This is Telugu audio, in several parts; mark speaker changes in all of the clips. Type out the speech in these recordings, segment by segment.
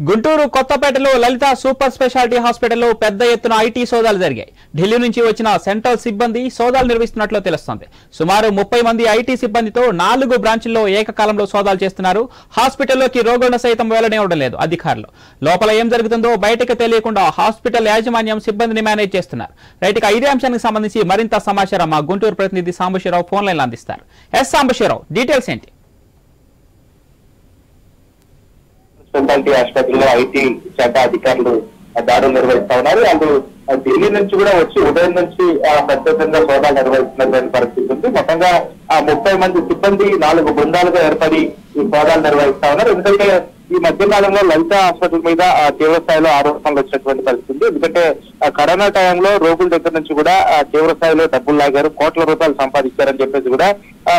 Speaker 1: గుంటూరు కొత్తపేటలో లలిత సూపర్ స్పెషాలిటీ హాస్పిటల్లో పెద్ద ఎత్తున ఐటీ సోదాలు జరిగాయి. ఢిల్లీ నుంచి వచ్చిన సెంట్రల్ సిబ్బంది సోదాలు నిర్వహిస్తున్నట్లు తెలుస్తోంది. సుమారు 30 మంది ఐటీ సిబ్బందితో 4 బ్రాంచుల్లో ఏకకాలంలో సోదాలు చేస్తున్నారు. హాస్పిటల్లోకి రోగులను సైతం వెళ్లనివ్వడం లేదు అధికారులు. లోపల ఏం జరుగుతుందో బయటకు తెలియకుండా హాస్పిటల్ యాజమాన్యం సిబ్బందిని మేనేజ్ చేస్తున్నారు. రైట్, ఇదే అంశానికి సంబంధించి మరింత సమాచారం మా గుంటూరు ప్రతినిధి సాంబశివరావు ఫోన్ లైన్లో అందిస్తారు. ఎస్ సాంబశివరావు, డీటెయిల్స్ ఏంటి?
Speaker 2: స్పెషాలిటీ హాస్పిటల్లో ఐటీ శాఖ అధికారులు దాడులు నిర్వహిస్తా ఉన్నారు. వాళ్ళు ఢిల్లీ నుంచి కూడా వచ్చి ఉదయం నుంచి ప్రత్యేకంగా సోదాలు నిర్వహిస్తున్నటువంటి పరిస్థితి ఉంది. మొత్తంగా 30 మంది సిబ్బంది 4 బృందాలుగా ఏర్పడి ఈ సోదాలు నిర్వహిస్తా ఉన్నారు. ఎందుకంటే ఈ మధ్య కాలంలో లలిత హాస్పిటల్ మీద తీవ్ర స్థాయిలో ఆరోపణలు వచ్చినటువంటి పరిస్థితి. ఎందుకంటే కరోనా టైంలో రోగుల దగ్గర నుంచి కూడా తీవ్ర స్థాయిలో డబ్బులు లాగారు, కోట్ల రూపాయలు సంపాదించారని చెప్పేసి కూడా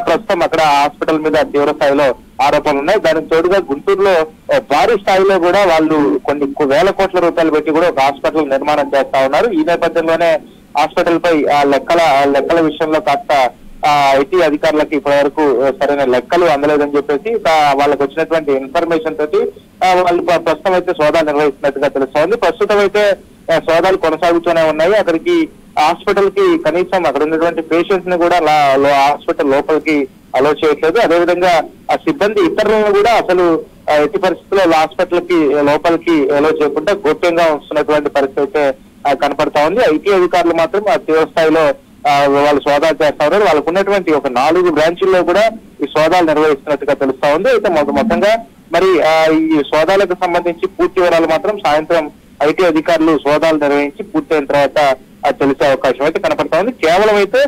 Speaker 2: ప్రస్తుతం అక్కడ హాస్పిటల్ మీద తీవ్ర స్థాయిలో ఆరోపణలు ఉన్నాయి. దానికి తోడుగా గుంటూరులో భారీ స్థాయిలో కూడా వాళ్ళు కొన్ని వేల కోట్ల రూపాయలు పెట్టి కూడా ఒక హాస్పిటల్ నిర్మాణం చేస్తా ఉన్నారు. ఈ నేపథ్యంలోనే హాస్పిటల్ పై లెక్కల విషయంలో కాస్త ఐటీ అధికారులకి ఇప్పటి వరకు సరైన లెక్కలు అందలేదని చెప్పేసి వాళ్ళకి వచ్చినటువంటి ఇన్ఫర్మేషన్ తోటి వాళ్ళు ప్రస్తుతం అయితే సోదాలు నిర్వహిస్తున్నట్టుగా తెలుస్తోంది. ప్రస్తుతం అయితే సోదాలు కొనసాగుతూనే ఉన్నాయి. అక్కడికి హాస్పిటల్ కి కనీసం అక్కడ ఉన్నటువంటి పేషెంట్స్ ని కూడా హాస్పిటల్ లోపలికి అలో చేయట్లేదు. అదేవిధంగా ఆ సిబ్బంది ఇతరులను కూడా అసలు ఎట్టి పరిస్థితుల్లో హాస్పిటల్ కి లోపలికి అలో చేయకుండా గోప్యంగా వస్తున్నటువంటి పరిస్థితి అయితే కనపడతా ఉంది. ఐటీ అధికారులు మాత్రం ఆ తీవ్ర స్థాయిలో వాళ్ళు సోదాలు చేస్తా ఉన్నారు. వాళ్ళకు ఉన్నటువంటి ఒక 4 బ్రాంచుల్లో కూడా ఈ సోదాలు నిర్వహిస్తున్నట్టుగా తెలుస్తా ఉంది. అయితే మొత్తంగా మరి ఈ సోదాలకు సంబంధించి పూర్తి వివరాలు మాత్రం సాయంత్రం ఐటీ అధికారులు సోదాలు నిర్వహించి పూర్తయిన తర్వాత తెలిసే అవకాశం అయితే కనపడతా ఉంది. కేవలం అయితే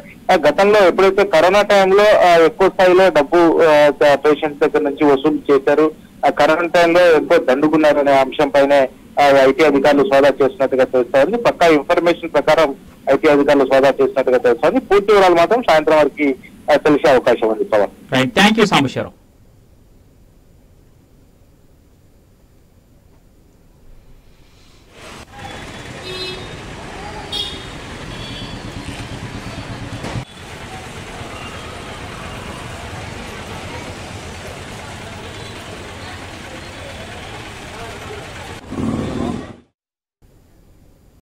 Speaker 2: గతంలో ఎప్పుడైతే కరోనా టైంలో ఎక్కువ స్థాయిలో డబ్బు పేషెంట్స్ దగ్గర నుంచి వసూలు చేశారు, కరోనా టైంలో ఎక్కువ దండుకున్నారనే అంశం పైనే ఐటీ అధికారులు సోదా చేస్తున్నట్టుగా తెలుస్తా ఉంది. పక్కా ఇన్ఫర్మేషన్ ప్రకారం ఐటీ అధికారులు సోదా చేసినట్టుగా తెలుస్తోంది. పూర్తి వివరాలు మాత్రం సాయంత్రం వరకు తెలిసే అవకాశం ఉంది. Pavan,
Speaker 1: thank you Sambasivarao.